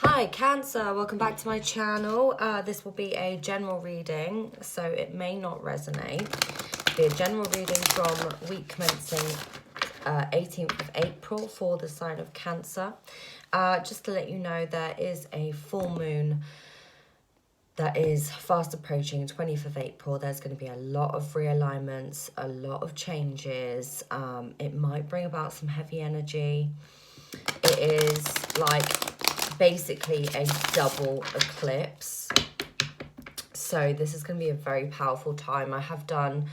Hi Cancer, welcome back to my channel. This will be a general reading, so it may not resonate. It'll be a general reading from week commencing 18th of April for the sign of Cancer. Just to let you know, there is a full moon that is fast approaching, 20th of April. There's going to be a lot of realignments, a lot of changes. It might bring about some heavy energy. It is like basically a double eclipse, so this is going to be a very powerful time. I have done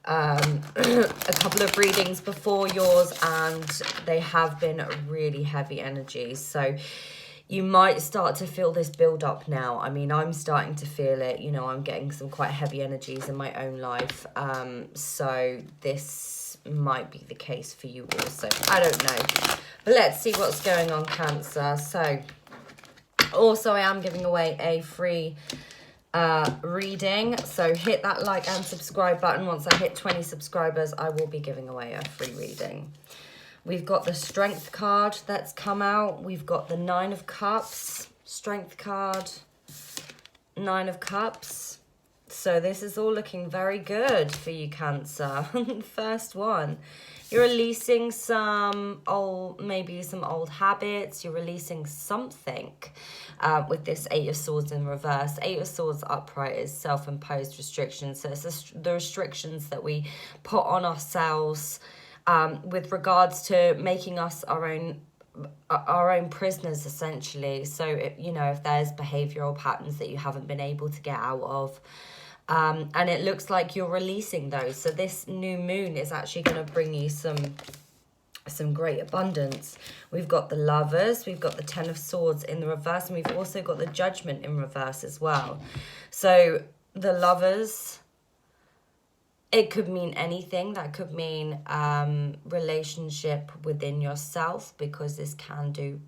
a couple of readings before yours and they have been really heavy energies, so you might start to feel this build up now. I mean, I'm starting to feel it, you know. I'm getting some quite heavy energies in my own life, so this might be the case for you also. I don't know, but let's see what's going on, Cancer. So also, I am giving away a free reading, so hit that like and subscribe button. Once I hit 20 subscribers, I will be giving away a free reading. We've got the Strength card that's come out. We've got the 9 of Cups, Strength card, 9 of Cups. So this is all looking very good for you, Cancer. First one. You're releasing some maybe some old habits. You're releasing something with this 8 of Swords in reverse. 8 of Swords upright is self-imposed restrictions. So it's the restrictions that we put on ourselves with regards to making us our own prisoners, essentially. So, if there's behavioral patterns that you haven't been able to get out of, and it looks like you're releasing those. So this new moon is actually going to bring you some great abundance. We've got the Lovers, we've got the 10 of Swords in the reverse, and we've also got the Judgment in reverse as well. So the Lovers, it could mean anything. That could mean relationship within yourself, because this can be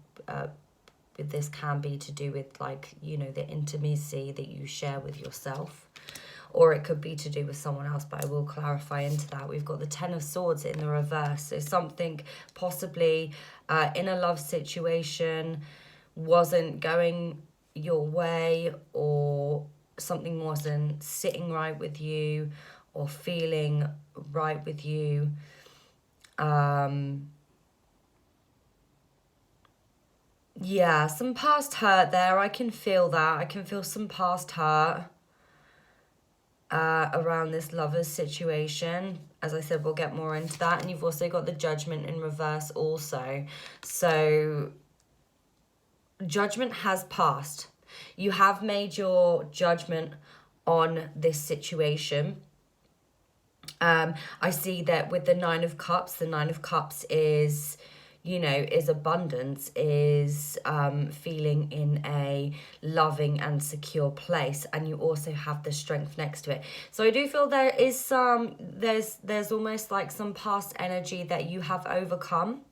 to do with, like, the intimacy that you share with yourself. Or it could be to do with someone else, but I will clarify into that. We've got the 10 of Swords in the reverse. So something possibly in a love situation wasn't going your way, or something wasn't sitting right with you or feeling right with you. Yeah, some past hurt there. I can feel that. I can feel some past hurt around this Lovers situation. As I said, we'll get more into that. And you've also got the Judgment in reverse also. So Judgment has passed. You have made your judgment on this situation. I see that with the 9 of Cups, the 9 of Cups is, is abundance, is feeling in a loving and secure place. And you also have the Strength next to it. So I do feel there is there's almost like some past energy that you have overcome.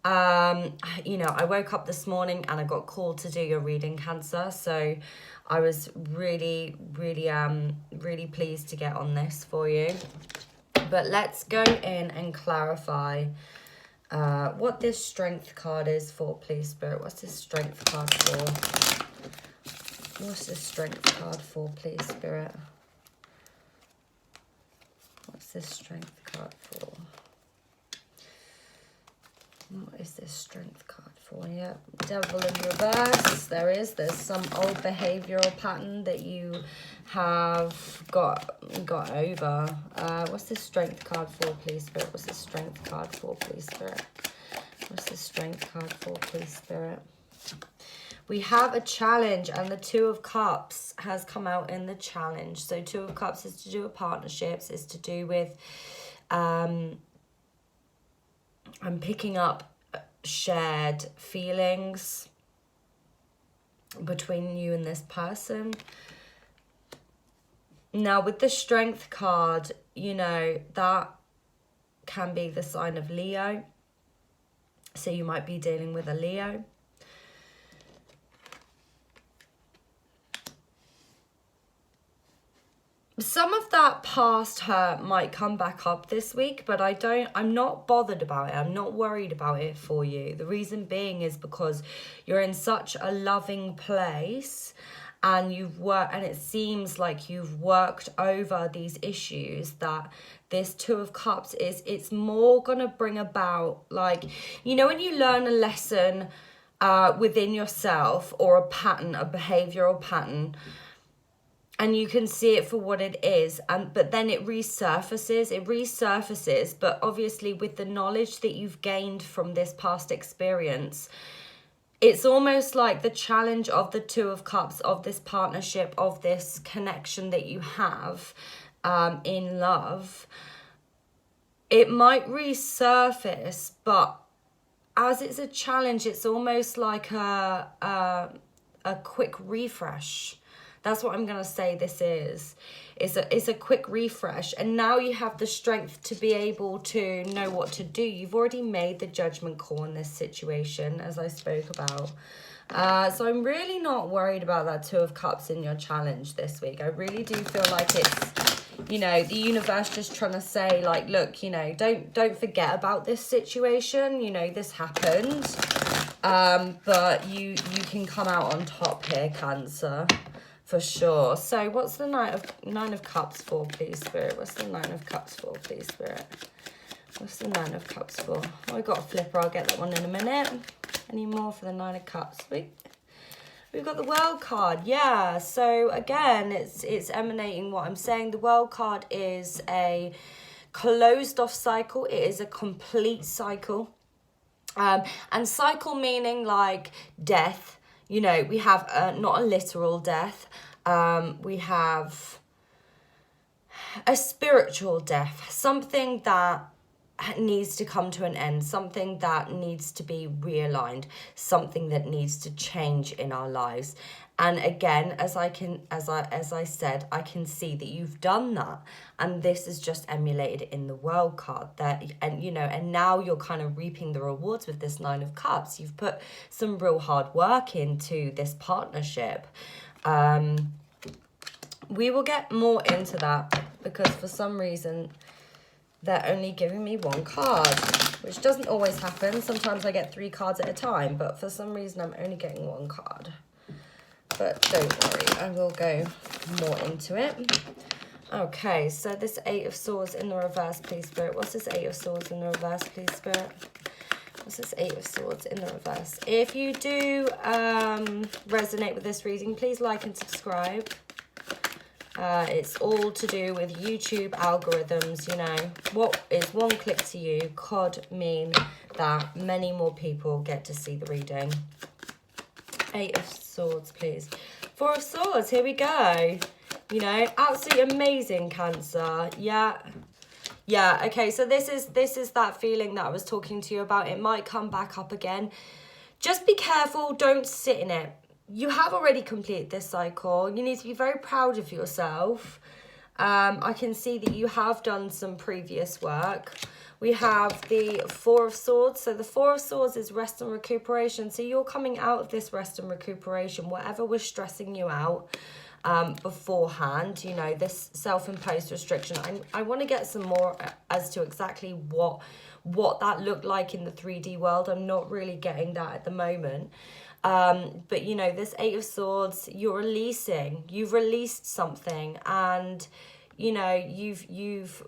I woke up this morning and I got called to do your reading, Cancer. So I was really, really pleased to get on this for you. But let's go in and clarify what this Strength card is for, please, Spirit. What's this Strength card for? What's this Strength card for, please, Spirit? What's this Strength card for? What is this Strength card for? Yeah, Devil in reverse. There's some old behavioral pattern that you have got over. What's this Strength card for, please, Spirit? What's this Strength card for, please, Spirit? What's this Strength card for, please, Spirit? We have a challenge, and the 2 of Cups has come out in the challenge. So 2 of Cups is to do with partnerships, is to do with I'm picking up shared feelings between you and this person. Now, with the Strength card, that can be the sign of Leo. So you might be dealing with a Leo. some of that past hurt might come back up this week, but I'm not bothered about it. I'm not worried about it for you. The reason being is because you're in such a loving place, and it seems like you've worked over these issues, that this Two of Cups it's more gonna bring about, like, you know, when you learn a lesson within yourself, or a pattern, a behavioral pattern, and you can see it for what it is, but then it resurfaces, but obviously with the knowledge that you've gained from this past experience, it's almost like the challenge of the Two of Cups, of this partnership, of this connection that you have in love. It might resurface, but as it's a challenge, it's almost like a quick refresh. That's what I'm going to say this is. It's a quick refresh. And now you have the strength to be able to know what to do. You've already made the judgment call in this situation, as I spoke about. So I'm really not worried about that Two of Cups in your challenge this week. I really do feel like it's, you know, the universe just trying to say, like, look, you know, don't forget about this situation. You know, this happened. But you can come out on top here, Cancer. For sure. So what's the Nine of Cups for, please, Spirit? What's the Nine of Cups for, please, Spirit? What's the Nine of Cups for? Oh, I got a flipper. I'll get that one in a minute. Any more for the Nine of Cups? We've got the World card. Yeah. So again, it's emanating what I'm saying. The World card is a closed off cycle. It is a complete cycle. And cycle meaning like death. You know, we have not a literal death. We have a spiritual death. Something that needs to come to an end. Something that needs to be realigned. Something that needs to change in our lives. And again, as I said, I can see that you've done that, and this is just emulated in the World card. And now you're kind of reaping the rewards with this Nine of Cups. You've put some real hard work into this partnership. We will get more into that, because for some reason they're only giving me one card, which doesn't always happen. Sometimes I get 3 cards at a time, but for some reason I'm only getting 1 card. But don't worry, I will go more into it. Okay, so this Eight of Swords in the reverse, please, Spirit. What's this Eight of Swords in the reverse, please, Spirit? What's this Eight of Swords in the reverse? If you do resonate with this reading, please like and subscribe. It's all to do with YouTube algorithms, you know. What is one click to you could mean that many more people get to see the reading. Eight of Swords, please. 4 of Swords, here we go. You know, absolutely amazing, Cancer. Yeah, okay, so this is that feeling that I was talking to you about. It might come back up again. Just be careful, don't sit in it. You have already completed this cycle. You need to be very proud of yourself. I can see that you have done some previous work. We have the 4 of Swords. So the 4 of Swords is rest and recuperation. So you're coming out of this rest and recuperation, whatever was stressing you out beforehand, you know, this self-imposed restriction. I want to get some more as to exactly what that looked like in the 3D world. I'm not really getting that at the moment. But, you know, this 8 of Swords, you're releasing. You've released something, and, you know, you've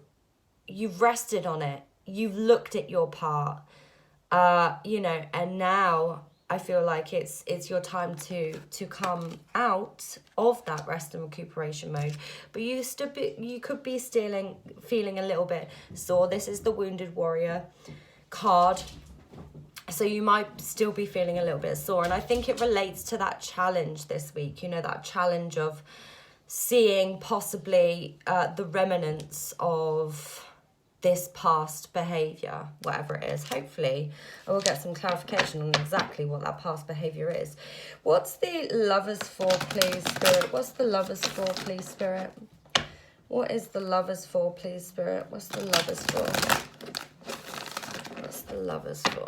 rested on it. You've looked at your part, you know, and now I feel like it's your time to come out of that rest and recuperation mode. But you could be feeling a little bit sore. This is the Wounded Warrior card. So you might still be feeling a little bit sore. And I think it relates to that challenge this week, you know, that challenge of seeing possibly the remnants of this past behavior, whatever it is. Hopefully I will get some clarification on exactly what that past behavior is. What's the Lovers for, please, Spirit? What's the Lovers for, please, Spirit? What is the Lovers for, please, Spirit? What's the Lovers for? What's the Lovers for?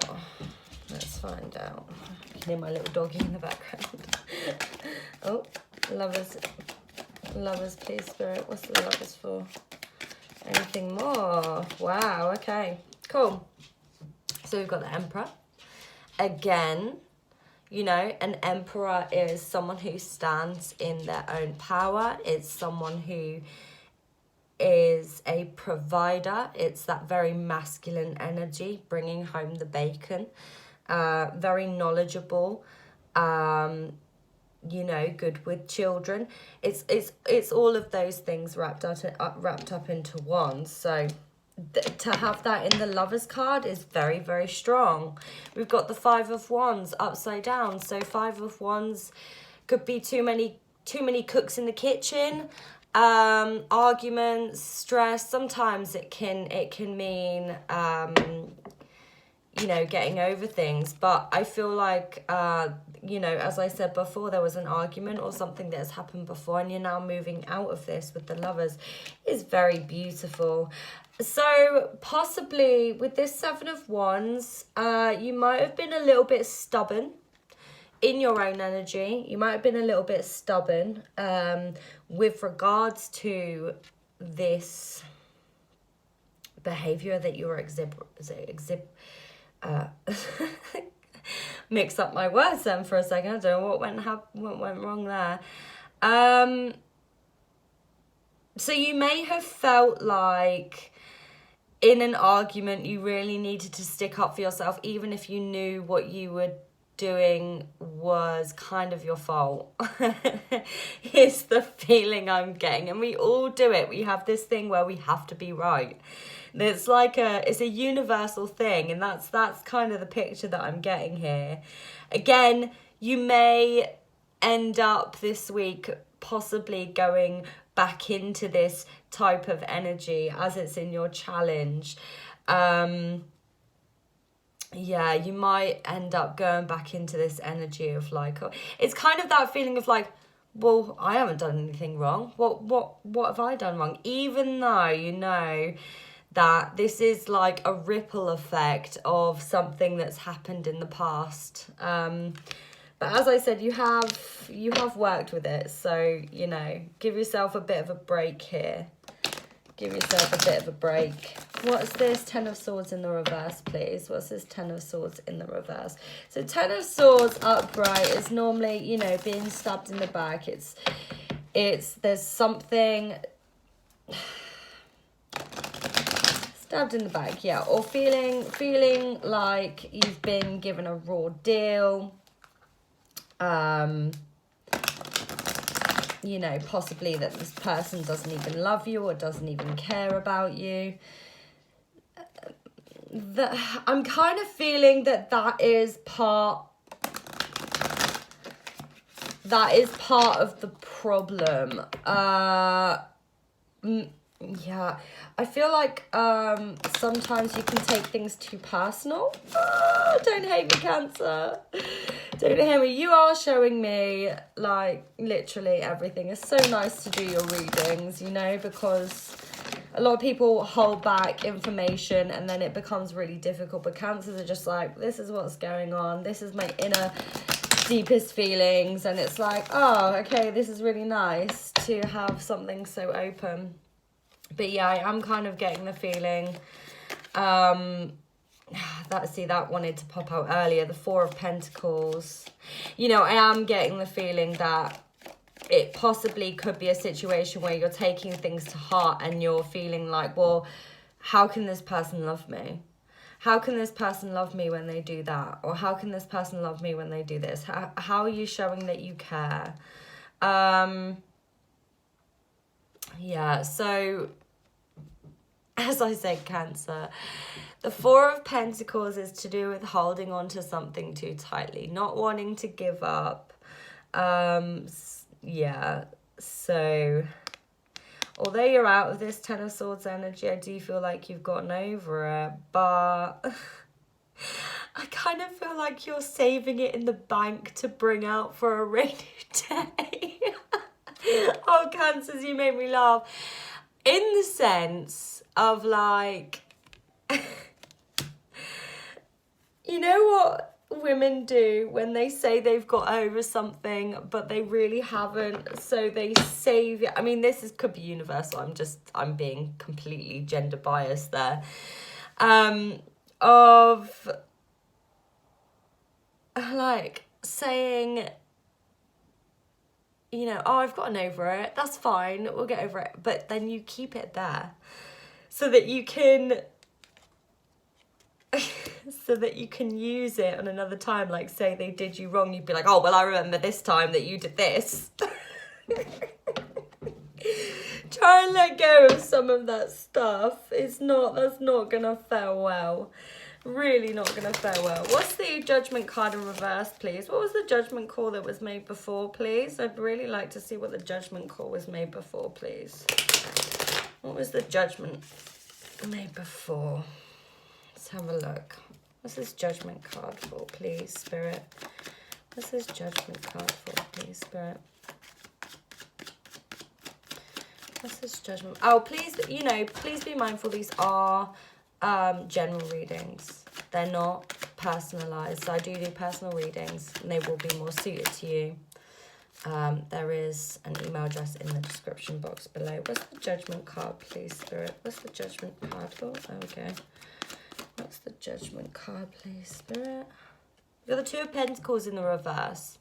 Let's find out. I can hear my little doggy in the background. Oh, Lovers. Lovers, please, Spirit. What's the lovers for? Anything more? Wow, okay. Cool. So we've got the Emperor. Again, you know, an emperor is someone who stands in their own power. It's someone who is a provider. It's that very masculine energy, bringing home the bacon. Very knowledgeable. You know, good with children. It's all of those things wrapped up into one. So to have that in the Lovers card is very, very strong. We've got the Five of Wands upside down. So Five of Wands could be too many cooks in the kitchen, arguments, stress. Sometimes it can mean you know, getting over things. But I feel like, you know, as I said before, there was an argument or something that has happened before, and you're now moving out of this with the Lovers. Is very beautiful. So possibly with this Seven of Wands, you might have been a little bit stubborn in your own energy. You might have been a little bit stubborn with regards to this behavior that you were mix up my words then for a second. I don't know what went wrong there. So you may have felt like in an argument you really needed to stick up for yourself, even if you knew what you were doing was kind of your fault. It's the feeling I'm getting, and we all do it. We have this thing where we have to be right. It's like it's a universal thing, and that's kind of the picture that I'm getting here. Again, you may end up this week possibly going back into this type of energy as it's in your challenge. Yeah, you might end up going back into this energy of like, it's kind of that feeling of like, well, I haven't done anything wrong. What have I done wrong? Even though you know that this is like a ripple effect of something that's happened in the past. But as I said, you have worked with it. So, you know, give yourself a bit of a break here. Give yourself a bit of a break. What's this? Ten of Swords in the reverse, please. What's this Ten of Swords in the reverse? So Ten of Swords upright is normally, you know, being stabbed in the back. There's something stabbed in the back, yeah. Or feeling like you've been given a raw deal. You know, possibly that this person doesn't even love you or doesn't even care about you. I'm kind of feeling that is part of the problem. Yeah, I feel like sometimes you can take things too personal. Don't hate me, Cancer. Don't hate me. You are showing me, like, literally everything. It's so nice to do your readings, you know, because a lot of people hold back information and then it becomes really difficult. But Cancers are just like, this is what's going on. This is my inner deepest feelings. And it's like, oh, okay, this is really nice to have something so open. But yeah, I am kind of getting the feeling that wanted to pop out earlier, the Four of Pentacles. You know, I am getting the feeling that it possibly could be a situation where you're taking things to heart and you're feeling like, well, how can this person love me? How can this person love me when they do that? Or how can this person love me when they do this? How are you showing that you care? Yeah, so as I said, Cancer, the Four of Pentacles is to do with holding on to something too tightly, not wanting to give up. Yeah, so although you're out of this Ten of Swords energy, I do feel like you've gotten over it, but I kind of feel like you're saving it in the bank to bring out for a rainy day. Oh, Cancers, you make me laugh. In the sense of like, you know what? women do when they say they've got over something, but they really haven't. So they save it. I mean, could be universal. I'm being completely gender biased there. Of like saying, you know, oh, I've gotten over it. That's fine. We'll get over it. But then you keep it there so that you can use it on another time. Like, say they did you wrong, you'd be like, oh, well, I remember this time that you did this. Try and let go of some of that stuff. That's not gonna fare well. Really not gonna fare well. What's the Judgment card in reverse, please? What was the Judgment call that was made before, please? I'd really like to see what the Judgment call was made before, please. What was the Judgment made before? Let's have a look. What's this Judgment card for, please, Spirit? What's this Judgment card for, please, Spirit? What's this Judgment? Oh, please, you know, please be mindful these are general readings. They're not personalized. So I do personal readings and they will be more suited to you. There is an email address in the description box below. What's the Judgment card, please, Spirit? What's the Judgment card for? Okay. What's the Judgment card, please, Spirit? You're the Two of Pentacles in the reverse.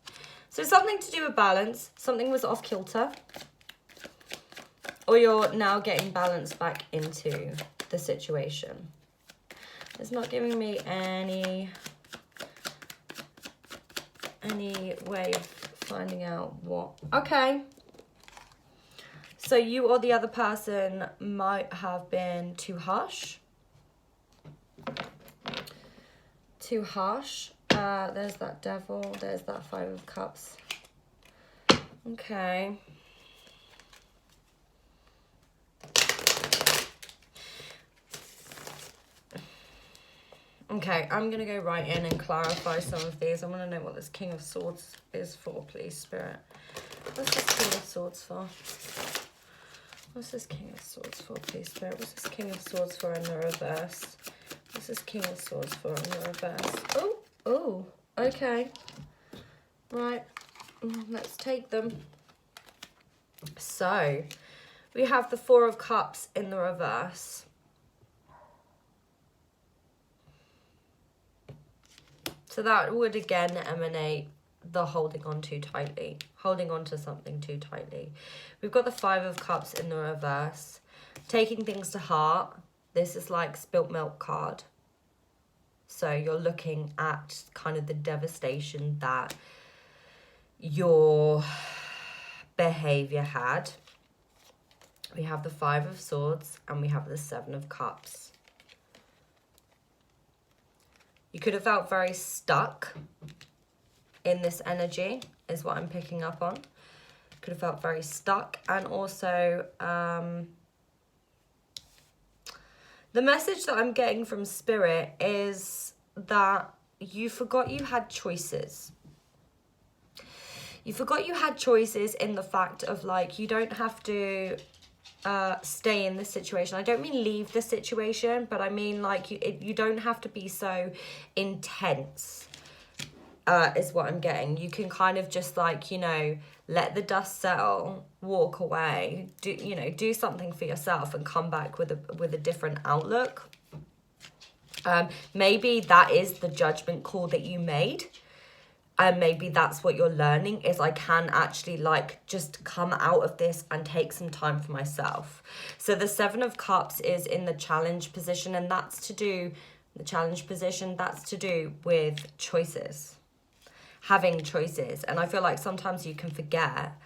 So something to do with balance. Something was off kilter. Or you're now getting balance back into the situation. It's not giving me any way of finding out what. Okay. So you or the other person might have been too harsh. Too harsh. There's that Devil. There's that Five of Cups. Okay. Okay, I'm going to go right in and clarify some of these. I want to know what this King of Swords is for, please, Spirit. What's this King of Swords for? What's this King of Swords for, please, Spirit? What's this King of Swords for in the reverse? What's this King of Swords for in the reverse? Oh, okay. Right, let's take them. So, we have the Four of Cups in the reverse. So that would again emanate the holding on too tightly, holding on to something too tightly. We've got the Five of Cups in the reverse, taking things to heart. This is like spilt milk card. So you're looking at kind of the devastation that your behavior had. We have the Five of Swords and we have the Seven of Cups. You could have felt very stuck in this energy, is what I'm picking up on. Could have felt very stuck. And also, the message that I'm getting from Spirit is that you forgot you had choices. You forgot you had choices in the fact of, like, you don't have to stay in this situation. I don't mean leave the situation, but I mean, like, you don't have to be so intense, is what I'm getting. You can kind of just, like, you know, let the dust settle, walk away, do something for yourself and come back with a different outlook. Maybe that is the judgment call that you made. And maybe that's what you're learning, is I can actually, like, just come out of this and take some time for myself. So the Seven of Cups is in the challenge position, and that's to do with choices, having choices. And I feel like sometimes you can forget,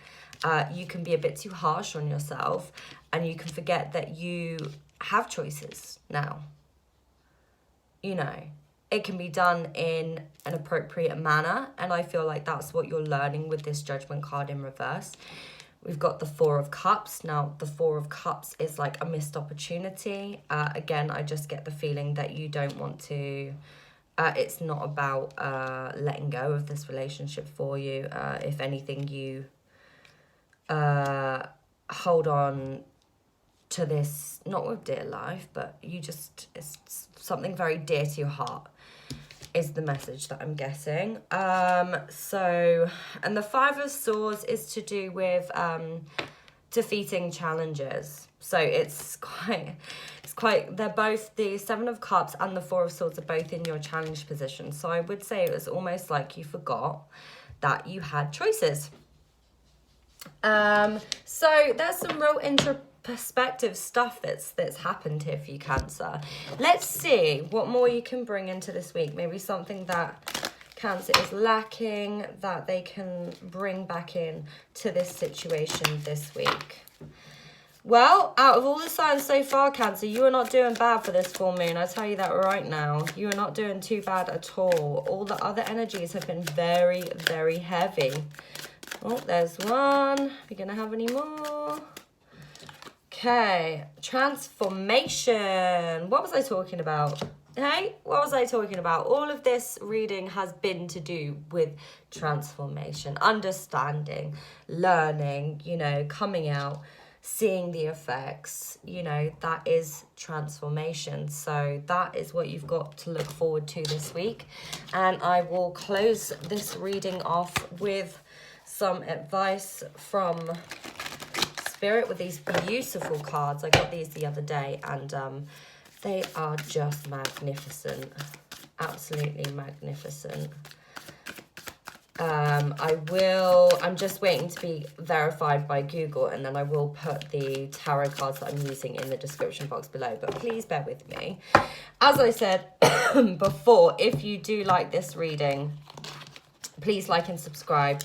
you can be a bit too harsh on yourself, and you can forget that you have choices now. You know, it can be done in an appropriate manner. And I feel like that's what you're learning with this Judgment card in reverse. We've got the Four of Cups. Now, the Four of Cups is like a missed opportunity. Again, I just get the feeling that you don't want to... it's not about letting go of this relationship for you. If anything, you hold on to this, not with dear life, but you just... it's something very dear to your heart. is the message that I'm getting. And the Five of Swords is to do with defeating challenges. So it's quite, they're both, the Seven of Cups and the Four of Swords are both in your challenge position. So I would say it was almost like you forgot that you had choices. So there's some real perspective stuff that's happened here for you, Cancer. Let's see what more you can bring into this week. Maybe something that Cancer is lacking that they can bring back in to this situation this week. Well, out of all the signs so far, Cancer, you are not doing bad for this full moon. I tell you that right now. You are not doing too bad at all. All the other energies have been very, very heavy. Oh, there's one. Are you going to have any more? Okay, transformation. What was I talking about? Hey, what was I talking about? All of this reading has been to do with transformation, understanding, learning, you know, coming out, seeing the effects, you know, that is transformation. So that is what you've got to look forward to this week. And I will close this reading off with some advice from Spirit with these beautiful cards. I got these the other day and they are just magnificent, absolutely magnificent. I'm just waiting to be verified by Google, and then I will put the tarot cards that I'm using in the description box below, but please bear with me. As I said before, if you do like this reading, please like and subscribe.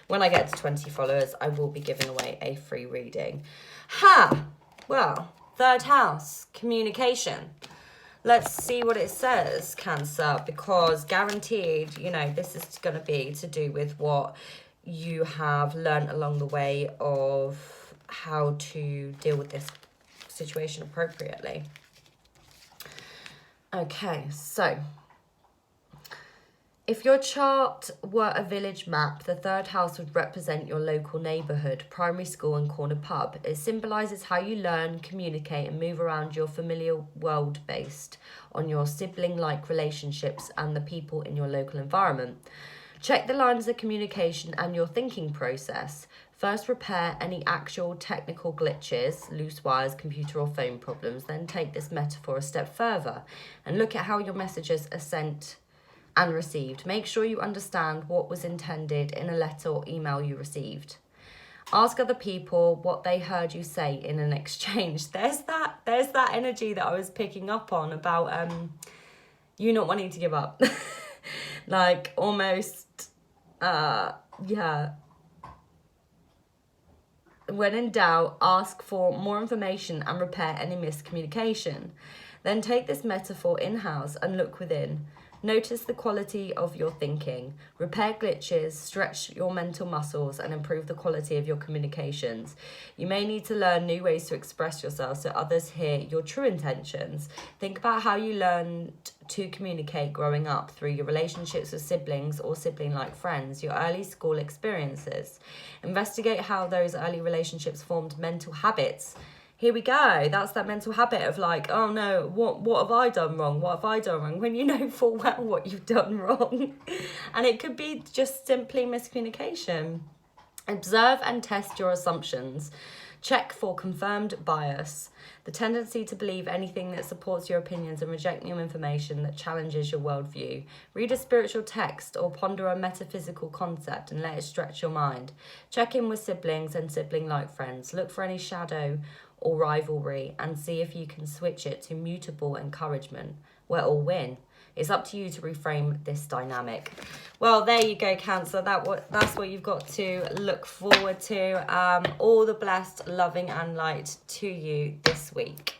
When I get to 20 followers, I will be giving away a free reading. Well, third house, communication. Let's see what it says, Cancer, because guaranteed, you know, this is going to be to do with what you have learned along the way of how to deal with this situation appropriately. Okay, so if your chart were a village map, the third house would represent your local neighbourhood, primary school and corner pub. It symbolises how you learn, communicate and move around your familiar world based on your sibling-like relationships and the people in your local environment. Check the lines of communication and your thinking process. First, repair any actual technical glitches, loose wires, computer or phone problems. Then take this metaphor a step further and look at how your messages are sent and received. Make sure you understand what was intended in a letter or email you received. Ask other people what they heard you say in an exchange. There's that energy that I was picking up on about you not wanting to give up. Like almost yeah. When in doubt, ask for more information and repair any miscommunication. Then take this metaphor in-house and look within. Notice the quality of your thinking. Repair glitches, stretch your mental muscles, and improve the quality of your communications. You may need to learn new ways to express yourself so others hear your true intentions. Think about how you learned to communicate growing up through your relationships with siblings or sibling-like friends, your early school experiences. Investigate how those early relationships formed mental habits. Here we go. That's that mental habit of like, oh no, what have I done wrong? What have I done wrong? When you know full well what you've done wrong. And it could be just simply miscommunication. Observe and test your assumptions. Check for confirmed bias, the tendency to believe anything that supports your opinions and reject new information that challenges your worldview. Read a spiritual text or ponder a metaphysical concept and let it stretch your mind. Check in with siblings and sibling-like friends. Look for any shadow or rivalry and see if you can switch it to mutable encouragement where all win. It's up to you to reframe this dynamic. Well, there you go, Cancer. That's what you've got to look forward to. All the blessed, loving and light to you this week.